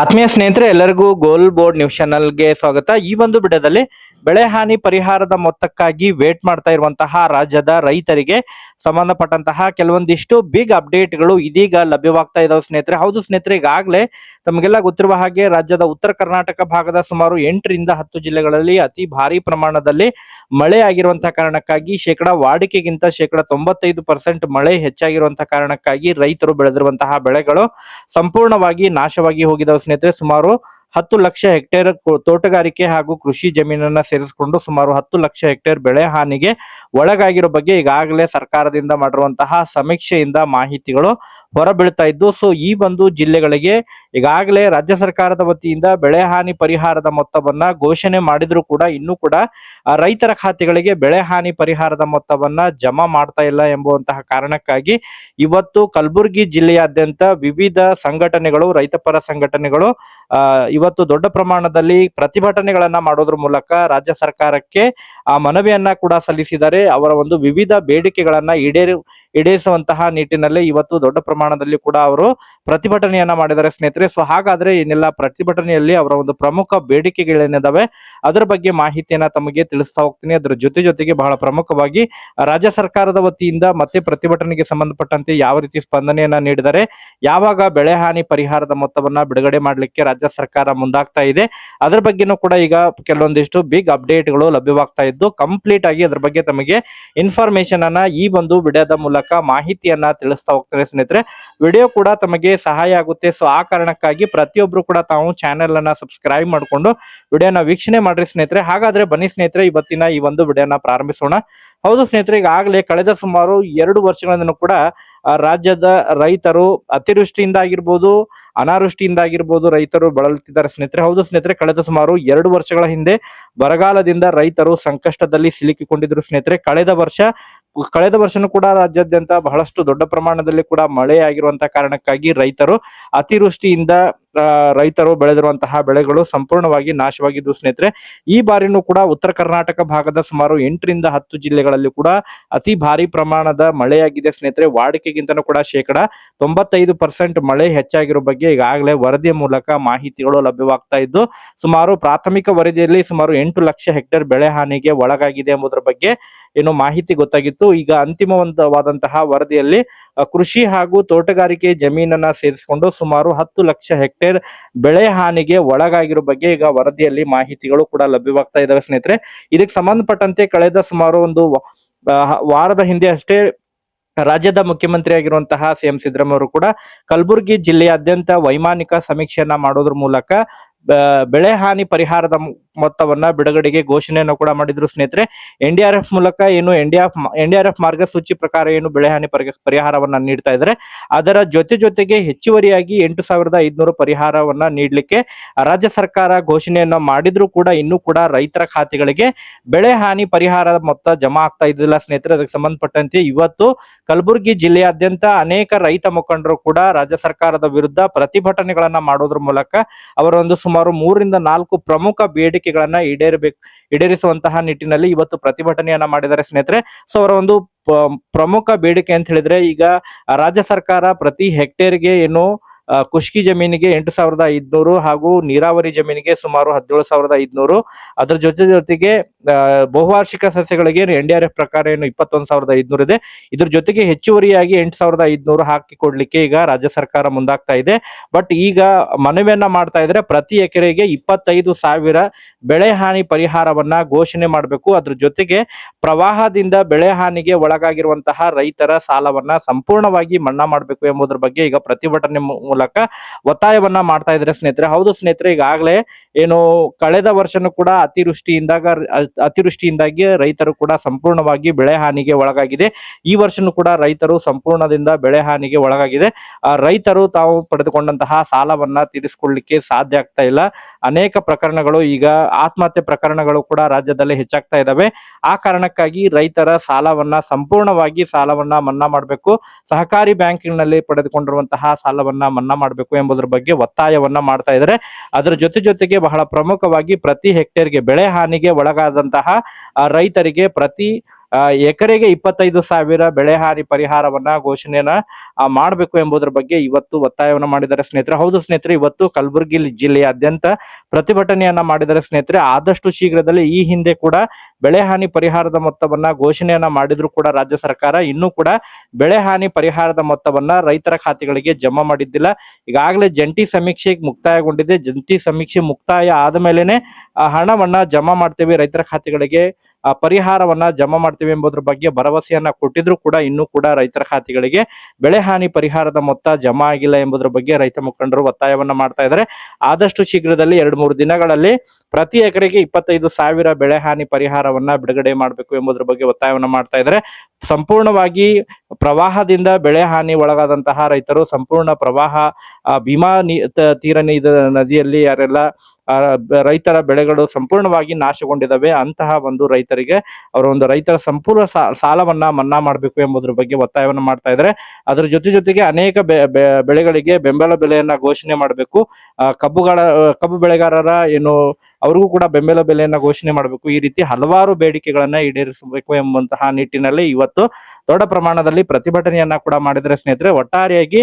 ಆತ್ಮೀಯ ಸ್ನೇಹಿತರೆ, ಎಲ್ಲರಿಗೂ ಗೋಲ್ ಬೋರ್ಡ್ ನ್ಯೂಸ್ ಚಾನಲ್ಗೆ ಸ್ವಾಗತ. ಈ ಒಂದು ವಿಡಿಯೋದಲ್ಲಿ ಬೆಳೆ ಹಾನಿ ಪರಿಹಾರದ ಮೊತ್ತಕ್ಕಾಗಿ ವೇಟ್ ಮಾಡ್ತಾ ಇರುವಂತಹ ರಾಜ್ಯದ ರೈತರಿಗೆ ಸಂಬಂಧಪಟ್ಟಂತಹ ಕೆಲವೊಂದಿಷ್ಟು ಬಿಗ್ ಅಪ್ಡೇಟ್ಗಳು ಇದೀಗ ಲಭ್ಯವಾಗ್ತಾ ಇದಾವೆ ಸ್ನೇಹಿತರೆ. ಹೌದು ಸ್ನೇಹಿತರೆ, ಈಗಾಗಲೇ ತಮಗೆಲ್ಲ ಗೊತ್ತಿರುವ ಹಾಗೆ ರಾಜ್ಯದ ಉತ್ತರ ಕರ್ನಾಟಕ ಭಾಗದ ಸುಮಾರು 8ರಿಂದ 10 ಜಿಲ್ಲೆಗಳಲ್ಲಿ ಅತಿ ಭಾರಿ ಪ್ರಮಾಣದಲ್ಲಿ ಮಳೆ ಆಗಿರುವಂತಹ ಕಾರಣಕ್ಕಾಗಿ ವಾಡಿಕೆಗಿಂತ 95% ಮಳೆ ಹೆಚ್ಚಾಗಿರುವಂತಹ ಕಾರಣಕ್ಕಾಗಿ ರೈತರು ಬೆಳೆದಿರುವಂತಹ ಬೆಳೆಗಳು ಸಂಪೂರ್ಣವಾಗಿ ನಾಶವಾಗಿ ಹೋಗಿದ್ದಾವೆ ಸ್ನೇಹಿತರೆ. ಸುಮಾರು 10 ಲಕ್ಷ ಹೆಕ್ಟೇರ್ ತೋಟಗಾರಿಕೆ ಹಾಗೂ ಕೃಷಿ ಜಮೀನನ್ನ ಸೇರಿಸಿಕೊಂಡು ಸುಮಾರು 10 ಲಕ್ಷ ಹೆಕ್ಟೇರ್ ಬೆಳೆ ಹಾನಿಗೆ ಒಳಗಾಗಿರೋ ಬಗ್ಗೆ ಈಗಾಗಲೇ ಸರ್ಕಾರದಿಂದ ಮಾಡಿರುವಂತಹ ಸಮೀಕ್ಷೆಯಿಂದ ಮಾಹಿತಿಗಳು ಹೊರಬೀಳ್ತಾ ಇದ್ದು, ಸೊ ಈ ಒಂದು ಜಿಲ್ಲೆಗಳಿಗೆ ಈಗಾಗಲೇ ರಾಜ್ಯ ಸರ್ಕಾರದ ವತಿಯಿಂದ ಬೆಳೆ ಹಾನಿ ಪರಿಹಾರದ ಮೊತ್ತವನ್ನ ಘೋಷಣೆ ಮಾಡಿದ್ರು ಕೂಡ ಇನ್ನೂ ಕೂಡ ರೈತರ ಖಾತೆಗಳಿಗೆ ಬೆಳೆ ಹಾನಿ ಪರಿಹಾರದ ಮೊತ್ತವನ್ನ ಜಮಾ ಮಾಡ್ತಾ ಇಲ್ಲ ಎಂಬುವಂತಹ ಕಾರಣಕ್ಕಾಗಿ ಇವತ್ತು ಕಲಬುರಗಿ ಜಿಲ್ಲೆಯಾದ್ಯಂತ ವಿವಿಧ ಸಂಘಟನೆಗಳು, ರೈತಪರ ಸಂಘಟನೆಗಳು ಇವತ್ತು ದೊಡ್ಡ ಪ್ರಮಾಣದಲ್ಲಿ ಪ್ರತಿಭಟನೆಗಳನ್ನ ಮಾಡೋದ್ರ ಮೂಲಕ ರಾಜ್ಯ ಸರ್ಕಾರಕ್ಕೆ ಆ ಮನವಿಯನ್ನ ಕೂಡ ಸಲ್ಲಿಸಿದ್ದಾರೆ. ಅವರ ಒಂದು ವಿವಿಧ ಬೇಡಿಕೆಗಳನ್ನ ಈಡೇರಿಸುವಂತಹ ನಿಟ್ಟಿನಲ್ಲಿ ಇವತ್ತು ದೊಡ್ಡ ಪ್ರಮಾಣದಲ್ಲಿ ಕೂಡ ಅವರು ಪ್ರತಿಭಟನೆಯನ್ನ ಮಾಡಿದ್ದಾರೆ ಸ್ನೇಹಿತರೆ. ಸೊ ಹಾಗಾದ್ರೆ ಏನೆಲ್ಲ ಪ್ರತಿಭಟನೆಯಲ್ಲಿ ಅವರ ಒಂದು ಪ್ರಮುಖ ಬೇಡಿಕೆಗಳೇನಿದಾವೆ ಅದರ ಬಗ್ಗೆ ಮಾಹಿತಿಯನ್ನ ತಮಗೆ ತಿಳಿಸ್ತಾ ಹೋಗ್ತೀನಿ. ಅದರ ಜೊತೆಗೆ ಬಹಳ ಪ್ರಮುಖವಾಗಿ ರಾಜ್ಯ ಸರ್ಕಾರದ ವತಿಯಿಂದ ಮತ್ತೆ ಪ್ರತಿಭಟನೆಗೆ ಸಂಬಂಧಪಟ್ಟಂತೆ ಯಾವ ರೀತಿ ಸ್ಪಂದನೆಯನ್ನ ನೀಡಿದರೆ, ಯಾವಾಗ ಬೆಳೆ ಹಾನಿ ಪರಿಹಾರದ ಮೊತ್ತವನ್ನ ಬಿಡುಗಡೆ ಮಾಡ್ಲಿಕ್ಕೆ ರಾಜ್ಯ ಸರ್ಕಾರ ಮುಂದಾಗ್ತಾ ಇದೆ, ಅದರ ಬಗ್ಗೆನೂ ಕೂಡ ಈಗ ಕೆಲವೊಂದಿಷ್ಟು ಬಿಗ್ ಅಪ್ಡೇಟ್ಗಳು ಲಭ್ಯವಾಗ್ತಾ ಇದ್ದು ಕಂಪ್ಲೀಟ್ ಆಗಿ ಅದ್ರ ಬಗ್ಗೆ ತಮಗೆ ಇನ್ಫಾರ್ಮೇಶನ್ ಅನ್ನ ಈ ಒಂದು ವಿಡಿಯೋದ ಮೂಲಕ ಮಾಹಿತಿಯನ್ನ ತಿಳಿಸ್ತಾ ಹೋಗ್ತಾರೆ ಸ್ನೇಹಿತರೆ. ವಿಡಿಯೋ ಕೂಡ ತಮಗೆ ಸಹಾಯ ಆಗುತ್ತೆ. ಸೊ ಆ ಕಾರಣಕ್ಕಾಗಿ ಪ್ರತಿಯೊಬ್ರು ಕೂಡ ತಾವು ಚಾನೆಲ್ ಅನ್ನ ಸಬ್ಸ್ಕ್ರೈಬ್ ಮಾಡಿಕೊಂಡು ವಿಡಿಯೋನ ವೀಕ್ಷಣೆ ಮಾಡ್ರಿ ಸ್ನೇಹಿತರೆ. ಹಾಗಾದ್ರೆ ಬನ್ನಿ ಸ್ನೇಹಿತರೆ, ಇವತ್ತಿನ ಈ ಒಂದು ವಿಡಿಯೋನ ಪ್ರಾರಂಭಿಸೋಣ. ಹೌದು ಸ್ನೇಹಿತರೆ, ಈಗಾಗಲೇ ಕಳೆದ ಸುಮಾರು 2 ವರ್ಷಗಳಿಂದ ಕೂಡ ರಾಜ್ಯದ ರೈತರು ಅತಿವೃಷ್ಟಿಯಿಂದ ಆಗಿರ್ಬೋದು, ಅನಾವೃಷ್ಟಿಯಿಂದ ಆಗಿರ್ಬೋದು ರೈತರು ಬಳಲುತ್ತಿದ್ದಾರೆ ಸ್ನೇಹಿತರೆ. ಹೌದು ಸ್ನೇಹಿತರೆ, ಕಳೆದ ಸುಮಾರು 2 ವರ್ಷಗಳ ಹಿಂದೆ ಬರಗಾಲದಿಂದ ರೈತರು ಸಂಕಷ್ಟದಲ್ಲಿ ಸಿಲುಕಿಕೊಂಡಿದ್ರು ಸ್ನೇಹಿತರೆ. ಕಳೆದ ವರ್ಷನೂ ಕೂಡ ರಾಜ್ಯಾದ್ಯಂತ ಬಹಳಷ್ಟು ದೊಡ್ಡ ಪ್ರಮಾಣದಲ್ಲಿ ಕೂಡ ಮಳೆ ಆಗಿರುವಂತಹ ಕಾರಣಕ್ಕಾಗಿ ಅತಿವೃಷ್ಟಿಯಿಂದ ರೈತರು ಬೆಳೆದಿರುವಂತಹ ಬೆಳೆಗಳು ಸಂಪೂರ್ಣವಾಗಿ ನಾಶವಾಗಿದ್ದು ಸ್ನೇಹಿತರೆ. ಈ ಬಾರಿನೂ ಕೂಡ ಉತ್ತರ ಕರ್ನಾಟಕ ಭಾಗದ ಸುಮಾರು 8ರಿಂದ 10 ಜಿಲ್ಲೆಗಳಲ್ಲಿ ಕೂಡ ಅತಿ ಭಾರಿ ಪ್ರಮಾಣದ ಮಳೆಯಾಗಿದೆ ಸ್ನೇಹಿತರೆ. ವಾಡಿಕೆಗಿಂತನೂ ಕೂಡ 95% ಮಳೆ ಹೆಚ್ಚಾಗಿರೋ ಬಗ್ಗೆ ಈಗಾಗಲೇ ವರದಿಯ ಮೂಲಕ ಮಾಹಿತಿಗಳು ಲಭ್ಯವಾಗ್ತಾ ಇದ್ದು, ಸುಮಾರು ಪ್ರಾಥಮಿಕ ವರದಿಯಲ್ಲಿ ಸುಮಾರು 8 ಲಕ್ಷ ಹೆಕ್ಟೇರ್ ಬೆಳೆ ಹಾನಿಗೆ ಒಳಗಾಗಿದೆ ಎಂಬುದರ ಬಗ್ಗೆ ಏನು ಮಾಹಿತಿ ಗೊತ್ತಾಗಿತ್ತು. ಈಗ ಅಂತಿಮವಾದಂತಹ ವರದಿಯಲ್ಲಿ ಕೃಷಿ ಹಾಗೂ ತೋಟಗಾರಿಕೆ ಜಮೀನನ್ನ ಸೇರಿಸಿಕೊಂಡು ಸುಮಾರು 10 ಲಕ್ಷ ಹೆಕ್ಟೇರ್ ಬೆಳೆ ಹಾನಿಗೆ ಒಳಗಾಗಿರೋ ಬಗ್ಗೆ ಈಗ ವರದಿಯಲ್ಲಿ ಮಾಹಿತಿಗಳು ಕೂಡ ಲಭ್ಯವಾಗ್ತಾ ಇದಾವೆ ಸ್ನೇಹಿತರೆ. ಇದಕ್ಕೆ ಸಂಬಂಧಪಟ್ಟಂತೆ ಕಳೆದ ಸುಮಾರು ಒಂದು ವಾರದ ಹಿಂದೆ ಅಷ್ಟೇ ರಾಜ್ಯದ ಮುಖ್ಯಮಂತ್ರಿ ಆಗಿರುವಂತಹ ಸಿಎಂ ಸಿದ್ದರಾಮಯ್ಯ ಅವರು ಕೂಡ ಕಲಬುರಗಿ ಜಿಲ್ಲೆಯಾದ್ಯಂತ ವೈಮಾನಿಕ ಸಮೀಕ್ಷೆಯನ್ನ ಮಾಡೋದ್ರ ಮೂಲಕ ಬೆಳೆ ಹಾನಿ ಪರಿಹಾರದ ಮೊತ್ತವನ್ನ ಬಿಡುಗಡೆಗೆ ಘೋಷಣೆಯನ್ನು ಕೂಡ ಮಾಡಿದ್ರು ಸ್ನೇಹಿತರೆ. NDRF ಮೂಲಕ ಏನು NDRF ಮಾರ್ಗಸೂಚಿ ಪ್ರಕಾರ ಏನು ಬೆಳೆ ಹಾನಿ ಪರಿಹಾರವನ್ನ ನೀಡ್ತಾ ಇದ್ದಾರೆ, ಅದರ ಜೊತೆಗೆ ಹೆಚ್ಚುವರಿಯಾಗಿ 8,500 ಪರಿಹಾರವನ್ನ ನೀಡಲಿಕ್ಕೆ ರಾಜ್ಯ ಸರ್ಕಾರ ಘೋಷಣೆಯನ್ನ ಮಾಡಿದ್ರು ಕೂಡ ಇನ್ನೂ ಕೂಡ ರೈತರ ಖಾತೆಗಳಿಗೆ ಬೆಳೆ ಹಾನಿ ಪರಿಹಾರದ ಮೊತ್ತ ಜಮಾ ಆಗ್ತಾ ಇದ್ದಿಲ್ಲ ಸ್ನೇಹಿತರೆ. ಅದಕ್ಕೆ ಸಂಬಂಧಪಟ್ಟಂತೆ ಇವತ್ತು ಕಲಬುರಗಿ ಜಿಲ್ಲೆಯಾದ್ಯಂತ ಅನೇಕ ರೈತ ಮುಖಂಡರು ಕೂಡ ರಾಜ್ಯ ಸರ್ಕಾರದ ವಿರುದ್ಧ ಪ್ರತಿಭಟನೆಗಳನ್ನ ಮಾಡೋದ್ರ ಮೂಲಕ ಅವರ ಒಂದು ಸುಮಾರು 3ರಿಂದ 4 ಪ್ರಮುಖ ಬೇಡಿಕೆಗಳನ್ನ ಈಡೇರಿಸುವಂತಹ ನಿಟ್ಟಿನಲ್ಲಿ ಇವತ್ತು ಪ್ರತಿಭಟನೆಯನ್ನ ಮಾಡಿದ್ದಾರೆ ಸ್ನೇಹಿತರೆ. ಸೊ ಅವರ ಒಂದು ಪ್ರಮುಖ ಬೇಡಿಕೆ ಅಂತ ಹೇಳಿದ್ರೆ, ಈಗ ರಾಜ್ಯ ಸರ್ಕಾರ ಪ್ರತಿ ಹೆಕ್ಟೇರ್ಗೆ ಏನು ಖುಷ್ಕಿ ಜಮೀನಿಗೆ 8,500 ಹಾಗೂ ನೀರಾವರಿ ಜಮೀನಿಗೆ ಸುಮಾರು 17,500, ಅದರ ಜೊತೆಗೆ ಬಹುವಾರ್ಷಿಕ ಸಸ್ಯಗಳಿಗೆ NDRF ಪ್ರಕಾರ ಏನು 21,500 ಇದೆ. ಇದ್ರ ಜೊತೆಗೆ ಹೆಚ್ಚುವರಿಯಾಗಿ 8,500 ಹಾಕಿ ಕೊಡ್ಲಿಕ್ಕೆ ಈಗ ರಾಜ್ಯ ಸರ್ಕಾರ ಮುಂದಾಗ್ತಾ ಇದೆ. ಬಟ್ ಈಗ ಮನವಿಯನ್ನ ಮಾಡ್ತಾ ಇದ್ರೆ ಪ್ರತಿ ಎಕರೆಗೆ 25,000 ಬೆಳೆ ಹಾನಿ ಪರಿಹಾರವನ್ನ ಘೋಷಣೆ ಮಾಡಬೇಕು. ಅದ್ರ ಜೊತೆಗೆ ಪ್ರವಾಹದಿಂದ ಬೆಳೆ ಹಾನಿಗೆ ಒಳಗಾಗಿರುವಂತಹ ರೈತರ ಸಾಲವನ್ನ ಸಂಪೂರ್ಣವಾಗಿ ಮನ್ನಾ ಮಾಡಬೇಕು ಎಂಬುದರ ಬಗ್ಗೆ ಈಗ ಪ್ರತಿಭಟನೆ ಮೂಲಕ ಒತ್ತಾಯವನ್ನ ಮಾಡ್ತಾ ಇದ್ದಾರೆ ಸ್ನೇಹಿತರೆ. ಹೌದು ಸ್ನೇಹಿತರೆ, ಈಗಾಗಲೇ ಏನು ಕಳೆದ ವರ್ಷನೂ ಕೂಡ ಅತಿವೃಷ್ಟಿಯಿಂದಾಗಿ ರೈತರು ಕೂಡ ಸಂಪೂರ್ಣವಾಗಿ ಬೆಳೆ ಹಾನಿಗೆ ಒಳಗಾಗಿದೆ. ಈ ವರ್ಷನೂ ಕೂಡ ರೈತರು ಸಂಪೂರ್ಣದಿಂದ ಬೆಳೆ ಹಾನಿಗೆ ಒಳಗಾಗಿದೆ. ರೈತರು ತಾವು ಪಡೆದುಕೊಂಡಂತಹ ಸಾಲವನ್ನ ತೀರಿಸಿಕೊಳ್ಳಲಿಕ್ಕೆ ಸಾಧ್ಯ ಆಗ್ತಾ ಇಲ್ಲ. ಅನೇಕ ಪ್ರಕರಣಗಳು, ಈಗ ಆತ್ಮಹತ್ಯೆ ಪ್ರಕರಣಗಳು ಕೂಡ ರಾಜ್ಯದಲ್ಲಿ ಹೆಚ್ಚಾಗ್ತಾ ಇದಾವೆ. ಆ ಕಾರಣಕ್ಕಾಗಿ ರೈತರ ಸಂಪೂರ್ಣವಾಗಿ ಸಾಲವನ್ನ ಮನ್ನಾ ಮಾಡಬೇಕು, ಸಹಕಾರಿ ಬ್ಯಾಂಕಿನಲ್ಲಿ ಪಡೆದುಕೊಂಡಿರುವಂತಹ ಸಾಲವನ್ನ ಮನ್ನಾ ಮಾಡಬೇಕು ಎಂಬುದರ ಬಗ್ಗೆ ಒತ್ತಾಯವನ್ನ ಮಾಡ್ತಾ ಇದ್ದಾರೆ. ಅದರ ಜೊತೆಗೆ ಬಹಳ ಪ್ರಮುಖವಾಗಿ ಪ್ರತಿ ಹೆಕ್ಟೇರ್ಗೆ ಬೆಳೆ ಹಾನಿಗೆ ಒಳಗಾದಂತಹ ರೈತರಿಗೆ ಪ್ರತಿ ಎಕರೆಗೆ 25,000 ಬೆಳೆ ಹಾನಿ ಪರಿಹಾರವನ್ನ ಘೋಷಣೆಯನ್ನ ಮಾಡಬೇಕು ಎಂಬುದರ ಬಗ್ಗೆ ಇವತ್ತು ಒತ್ತಾಯವನ್ನ ಮಾಡಿದ್ದಾರೆ ಸ್ನೇಹಿತರೆ. ಹೌದು ಸ್ನೇಹಿತರೆ, ಇವತ್ತು ಕಲಬುರಗಿ ಜಿಲ್ಲೆಯಾದ್ಯಂತ ಪ್ರತಿಭಟನೆಯನ್ನ ಮಾಡಿದರೆ ಸ್ನೇಹಿತರೆ. ಆದಷ್ಟು ಶೀಘ್ರದಲ್ಲಿ ಈ ಹಿಂದೆ ಕೂಡ ಬೆಳೆ ಹಾನಿ ಪರಿಹಾರದ ಮೊತ್ತವನ್ನ ಘೋಷಣೆಯನ್ನ ಮಾಡಿದ್ರು ಕೂಡ ರಾಜ್ಯ ಸರ್ಕಾರ ಇನ್ನೂ ಕೂಡ ಬೆಳೆ ಹಾನಿ ಪರಿಹಾರದ ಮೊತ್ತವನ್ನ ರೈತರ ಖಾತೆಗಳಿಗೆ ಜಮಾ ಮಾಡಿದ್ದಿಲ್ಲ. ಈಗಾಗಲೇ ಜಂಟಿ ಸಮೀಕ್ಷೆ ಮುಕ್ತಾಯಗೊಂಡಿದೆ. ಜಂಟಿ ಸಮೀಕ್ಷೆ ಮುಕ್ತಾಯ ಆದ ಮೇಲೆನೆ ಹಣವನ್ನ ಜಮಾ ಮಾಡ್ತೇವೆ, ರೈತರ ಖಾತೆಗಳಿಗೆ ಪರಿಹಾರವನ್ನ ಜಮಾ ಮಾಡ್ತೇವೆ ಎಂಬುದರ ಬಗ್ಗೆ ಭರವಸೆಯನ್ನ ಕೊಟ್ಟಿದ್ರು ಕೂಡ ಇನ್ನೂ ಕೂಡ ರೈತರ ಖಾತೆಗಳಿಗೆ ಬೆಳೆ ಹಾನಿ ಪರಿಹಾರದ ಮೊತ್ತ ಜಮಾ ಆಗಿಲ್ಲ ಎಂಬುದರ ಬಗ್ಗೆ ರೈತ ಮುಖಂಡರು ಒತ್ತಾಯವನ್ನ ಮಾಡ್ತಾ ಇದ್ದಾರೆ. ಆದಷ್ಟು ಶೀಘ್ರದಲ್ಲಿ 2-3 ದಿನಗಳಲ್ಲಿ ಪ್ರತಿ ಎಕರೆಗೆ 25,000 ಬೆಳೆ ಹಾನಿ ಪರಿಹಾರವನ್ನ ಬಿಡುಗಡೆ ಮಾಡಬೇಕು ಎಂಬುದರ ಬಗ್ಗೆ ಒತ್ತಾಯವನ್ನ ಮಾಡ್ತಾ ಇದ್ದಾರೆ. ಸಂಪೂರ್ಣವಾಗಿ ಪ್ರವಾಹದಿಂದ ಬೆಳೆ ಹಾನಿ ಒಳಗಾದಂತಹ ರೈತರು ಸಂಪೂರ್ಣ ಪ್ರವಾಹ ಭೀಮಾ ನದಿಯಲ್ಲಿ ಯಾರೆಲ್ಲ ರೈತರ ಬೆಳೆಗಳು ಸಂಪೂರ್ಣವಾಗಿ ನಾಶಗೊಂಡಿದ್ದಾವೆ ಅಂತಹ ಒಂದು ರೈತರಿಗೆ ಅವರ ಒಂದು ರೈತರ ಸಂಪೂರ್ಣ ಸಾಲವನ್ನ ಮನ್ನಾ ಮಾಡಬೇಕು ಎಂಬುದರ ಬಗ್ಗೆ ಒತ್ತಾಯವನ್ನ ಮಾಡ್ತಾ ಇದ್ದಾರೆ. ಅದರ ಜೊತೆಗೆ ಅನೇಕ ಬೆಳೆಗಳಿಗೆ ಬೆಂಬಲ ಬೆಲೆಯನ್ನ ಘೋಷಣೆ ಮಾಡಬೇಕು. ಕಬ್ಬು ಬೆಳೆಗಾರರ ಏನು ಅವ್ರಿಗೂ ಕೂಡ ಬೆಂಬಲ ಬೆಲೆಯನ್ನ ಘೋಷಣೆ ಮಾಡಬೇಕು. ಈ ರೀತಿ ಹಲವಾರು ಬೇಡಿಕೆಗಳನ್ನ ಈಡೇರಿಸಬೇಕು ಎಂಬಂತಹ ನಿಟ್ಟಿನಲ್ಲಿ ಇವತ್ತು ದೊಡ್ಡ ಪ್ರಮಾಣದಲ್ಲಿ ಪ್ರತಿಭಟನೆಯನ್ನ ಕೂಡ ಮಾಡಿದರೆ ಸ್ನೇಹಿತರೆ. ಒಟ್ಟಾರೆಯಾಗಿ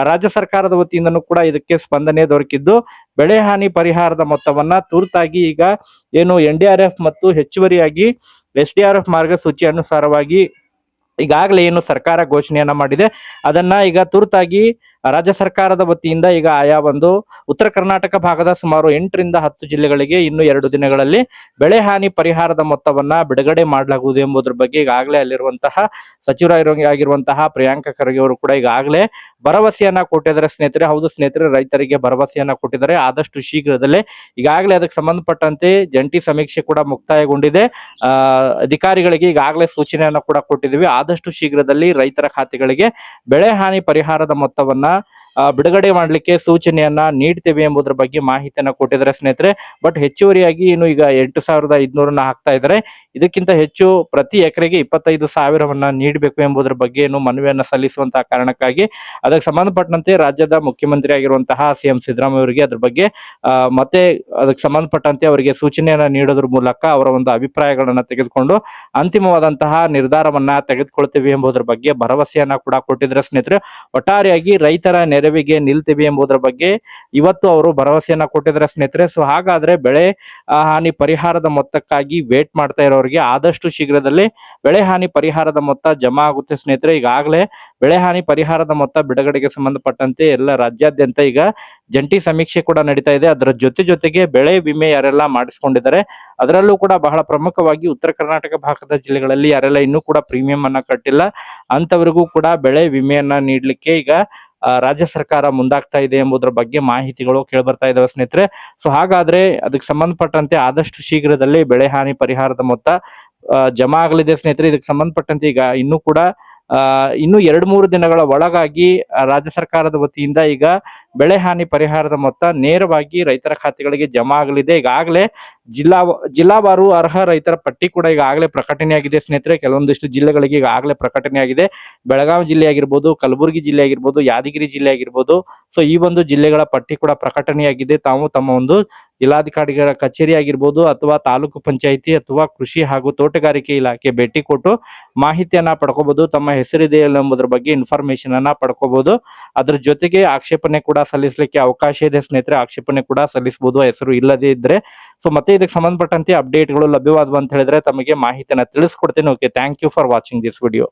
ರಾಜ್ಯ ಸರ್ಕಾರದ ವತಿಯಿಂದನೂ ಕೂಡ ಇದಕ್ಕೆ ಸ್ಪಂದನೆ ದೊರಕಿದ್ದು ಬೆಳೆ ಹಾನಿ ಪರಿಹಾರದ ಮೊತ್ತವನ್ನ ತುರ್ತಾಗಿ ಈಗ ಏನು NDRF ಮತ್ತು ಹೆಚ್ಚುವರಿಯಾಗಿ SDRF ಮಾರ್ಗಸೂಚಿ ಅನುಸಾರವಾಗಿ ಈಗಾಗಲೇ ಏನು ಸರ್ಕಾರ ಘೋಷಣೆಯನ್ನ ಮಾಡಿದೆ ಅದನ್ನ ಈಗ ತುರ್ತಾಗಿ ರಾಜ್ಯ ಸರ್ಕಾರದ ವತಿಯಿಂದ ಈಗ ಆಯಾ ಒಂದು ಉತ್ತರ ಕರ್ನಾಟಕ ಭಾಗದ ಸುಮಾರು 8ರಿಂದ 10 ಜಿಲ್ಲೆಗಳಿಗೆ ಇನ್ನು 2 ದಿನಗಳಲ್ಲಿ ಬೆಳೆ ಹಾನಿ ಪರಿಹಾರದ ಮೊತ್ತವನ್ನ ಬಿಡುಗಡೆ ಮಾಡಲಾಗುವುದು ಎಂಬುದರ ಬಗ್ಗೆ ಈಗಾಗಲೇ ಅಲ್ಲಿರುವಂತಹ ಸಚಿವರಾಗಿರುವಂತಹ ಪ್ರಿಯಾಂಕ ಖರ್ಗೆ ಅವರು ಕೂಡ ಈಗಾಗಲೇ ಭರವಸೆಯನ್ನ ಕೊಟ್ಟಿದ್ದಾರೆ ಸ್ನೇಹಿತರೆ. ಹೌದು ಸ್ನೇಹಿತರೆ, ರೈತರಿಗೆ ಭರವಸೆಯನ್ನ ಕೊಟ್ಟಿದ್ದಾರೆ. ಆದಷ್ಟು ಶೀಘ್ರದಲ್ಲೇ ಈಗಾಗಲೇ ಅದಕ್ಕೆ ಸಂಬಂಧಪಟ್ಟಂತೆ ಜಂಟಿ ಸಮೀಕ್ಷೆ ಕೂಡ ಮುಕ್ತಾಯಗೊಂಡಿದೆ. ಅಧಿಕಾರಿಗಳಿಗೆ ಈಗಾಗಲೇ ಸೂಚನೆಯನ್ನ ಕೂಡ ಕೊಟ್ಟಿದ್ದೀವಿ. ಆದಷ್ಟು ಶೀಘ್ರದಲ್ಲಿ ರೈತರ ಖಾತೆಗಳಿಗೆ ಬೆಳೆ ಹಾನಿ ಪರಿಹಾರದ ಮೊತ್ತವನ್ನ ಬಿಡುಗಡೆ ಮಾಡಲಿಕ್ಕೆ ಸೂಚನೆಯನ್ನ ನೀಡ್ತೇವೆ ಎಂಬುದರ ಬಗ್ಗೆ ಮಾಹಿತಿಯನ್ನ ಕೊಟ್ಟಿದ್ದಾರೆ ಸ್ನೇಹಿತರೆ. ಬಟ್ ಹೆಚ್ಚುವರಿಯಾಗಿ ಇನ್ನು ಈಗ 8,500 ಹಾಕ್ತಾ ಇದ್ದಾರೆ. ಇದಕ್ಕಿಂತ ಹೆಚ್ಚು ಪ್ರತಿ ಎಕರೆಗೆ 25,000ವನ್ನ ನೀಡಬೇಕು ಎಂಬುದರ ಬಗ್ಗೆ ಏನು ಮನವಿಯನ್ನ ಸಲ್ಲಿಸುವಂತಹ ಕಾರಣಕ್ಕಾಗಿ ಅದಕ್ಕೆ ಸಂಬಂಧಪಟ್ಟಂತೆ ರಾಜ್ಯದ ಮುಖ್ಯಮಂತ್ರಿ ಆಗಿರುವಂತಹ CM ಸಿದ್ದರಾಮಯ್ಯ ಅವರಿಗೆ ಅದ್ರ ಬಗ್ಗೆ ಮತ್ತೆ ಅದಕ್ಕೆ ಸಂಬಂಧಪಟ್ಟಂತೆ ಅವರಿಗೆ ಸೂಚನೆಯನ್ನ ನೀಡೋದ್ರ ಮೂಲಕ ಅವರ ಒಂದು ಅಭಿಪ್ರಾಯಗಳನ್ನ ತೆಗೆದುಕೊಂಡು ಅಂತಿಮವಾದಂತಹ ನಿರ್ಧಾರವನ್ನ ತೆಗೆದುಕೊಳ್ತೇವೆ ಎಂಬುದರ ಬಗ್ಗೆ ಭರವಸೆಯನ್ನ ಕೂಡ ಕೊಟ್ಟಿದ್ದಾರೆ ಸ್ನೇಹಿತರೆ. ಒಟ್ಟಾರೆಯಾಗಿ ರೈತರ ನೆರವಿಗೆ ನಿಲ್ತೇವೆ ಎಂಬುದರ ಬಗ್ಗೆ ಇವತ್ತು ಅವರು ಭರವಸೆಯನ್ನ ಕೊಟ್ಟಿದ್ದಾರೆ ಸ್ನೇಹಿತರೆ. ಸೊ ಹಾಗಾದ್ರೆ ಬೆಳೆ ಹಾನಿ ಪರಿಹಾರದ ಮೊತ್ತಕ್ಕಾಗಿ ವೇಟ್ ಮಾಡ್ತಾ ಇರೋರಿಗೆ ಆದಷ್ಟು ಶೀಘ್ರದಲ್ಲಿ ಬೆಳೆ ಹಾನಿ ಪರಿಹಾರದ ಮೊತ್ತ ಜಮಾ ಆಗುತ್ತೆ ಸ್ನೇಹಿತರೆ. ಈಗಾಗಲೇ ಬೆಳೆ ಹಾನಿ ಪರಿಹಾರದ ಮೊತ್ತ ಬಿಡುಗಡೆಗೆ ಸಂಬಂಧಪಟ್ಟಂತೆ ಎಲ್ಲ ರಾಜ್ಯಾದ್ಯಂತ ಈಗ ಜಂಟಿ ಸಮೀಕ್ಷೆ ಕೂಡ ನಡೀತಾ ಇದೆ. ಅದರ ಜೊತೆಗೆ ಬೆಳೆ ವಿಮೆ ಯಾರೆಲ್ಲ ಮಾಡಿಸ್ಕೊಂಡಿದ್ದಾರೆ ಅದರಲ್ಲೂ ಕೂಡ ಬಹಳ ಪ್ರಮುಖವಾಗಿ ಉತ್ತರ ಕರ್ನಾಟಕ ಭಾಗದ ಜಿಲ್ಲೆಗಳಲ್ಲಿ ಯಾರೆಲ್ಲ ಇನ್ನೂ ಕೂಡ ಪ್ರೀಮಿಯಂ ಅನ್ನ ಕಟ್ಟಿಲ್ಲ ಅಂತವರಿಗೂ ಕೂಡ ಬೆಳೆ ವಿಮೆಯನ್ನ ನೀಡಲಿಕ್ಕೆ ಈಗ ರಾಜ್ಯ ಸರ್ಕಾರ ಮುಂದಾಗ್ತಾ ಇದೆ ಎಂಬುದರ ಬಗ್ಗೆ ಮಾಹಿತಿಗಳು ಕೇಳಿಬರ್ತಾ ಇದಾವೆ ಸ್ನೇಹಿತರೆ. ಸೊ ಹಾಗಾದ್ರೆ ಅದಕ್ಕೆ ಸಂಬಂಧಪಟ್ಟಂತೆ ಆದಷ್ಟು ಶೀಘ್ರದಲ್ಲಿ ಬೆಳೆ ಹಾನಿ ಪರಿಹಾರದ ಮೊತ್ತ ಜಮಾ ಆಗಲಿದೆ ಸ್ನೇಹಿತರೆ. ಇದಕ್ಕೆ ಸಂಬಂಧಪಟ್ಟಂತೆ ಈಗ ಇನ್ನೂ ಕೂಡ ಇನ್ನು 2-3 ದಿನಗಳ ಒಳಗಾಗಿ ರಾಜ್ಯ ಸರ್ಕಾರದ ವತಿಯಿಂದ ಈಗ ಬೆಳೆ ಹಾನಿ ಪರಿಹಾರದ ಮೊತ್ತ ನೇರವಾಗಿ ರೈತರ ಖಾತೆಗಳಿಗೆ ಜಮಾ ಆಗಲಿದೆ. ಈಗಾಗಲೇ ಜಿಲ್ಲಾವಾರು ಅರ್ಹ ರೈತರ ಪಟ್ಟಿ ಕೂಡ ಈಗಾಗಲೇ ಪ್ರಕಟಣೆಯಾಗಿದೆ ಸ್ನೇಹಿತರೆ. ಕೆಲವೊಂದಿಷ್ಟು ಜಿಲ್ಲೆಗಳಿಗೆ ಈಗಾಗಲೇ ಪ್ರಕಟಣೆಯಾಗಿದೆ. ಬೆಳಗಾವಿ ಜಿಲ್ಲೆ ಆಗಿರ್ಬೋದು, ಕಲಬುರಗಿ ಜಿಲ್ಲೆ ಆಗಿರ್ಬೋದು, ಯಾದಗಿರಿ ಜಿಲ್ಲೆ ಆಗಿರ್ಬೋದು. ಸೊ ಈ ಒಂದು ಜಿಲ್ಲೆಗಳ ಪಟ್ಟಿ ಕೂಡ ಪ್ರಕಟಣೆಯಾಗಿದೆ. ತಾವು ತಮ್ಮ ಒಂದು ಜಿಲ್ಲಾಧಿಕಾರಿಗಳ ಕಚೇರಿ ಆಗಿರ್ಬೋದು ಅಥವಾ ತಾಲೂಕು ಪಂಚಾಯಿತಿ ಅಥವಾ ಕೃಷಿ ಹಾಗೂ ತೋಟಗಾರಿಕೆ ಇಲಾಖೆ ಭೇಟಿ ಕೊಟ್ಟು ಮಾಹಿತಿಯನ್ನ ಪಡ್ಕೋಬಹುದು. ತಮ್ಮ ಹೆಸರಿದೆ ಎಂಬುದರ ಬಗ್ಗೆ ಇನ್ಫಾರ್ಮೇಶನ್ ಅನ್ನ ಪಡ್ಕೋಬಹುದು. ಅದ್ರ ಜೊತೆಗೆ ಆಕ್ಷೇಪಣೆ ಕೂಡ ಸಲ್ಲಿಸಲಿಕ್ಕೆ ಅವಕಾಶ ಇದೆ ಸ್ನೇಹಿತರೆ. ಆಕ್ಷೇಪಣೆ ಕೂಡ ಸಲ್ಲಿಸಬಹುದು ಹೆಸರು ಇಲ್ಲದೇ ಇದ್ರೆ. ಸೊ ಮತ್ತೆ ಇದಕ್ಕೆ ಸಂಬಂಧಪಟ್ಟಂತೆ ಅಪ್ಡೇಟ್ಗಳು ಲಭ್ಯವಾದವು ಅಂತ ಹೇಳಿದ್ರೆ ತಮಗೆ ಮಾಹಿತಿಯನ್ನ ತಿಳಿಸ್ಕೊಡ್ತೇನೆ. Okay, thank you for watching this video.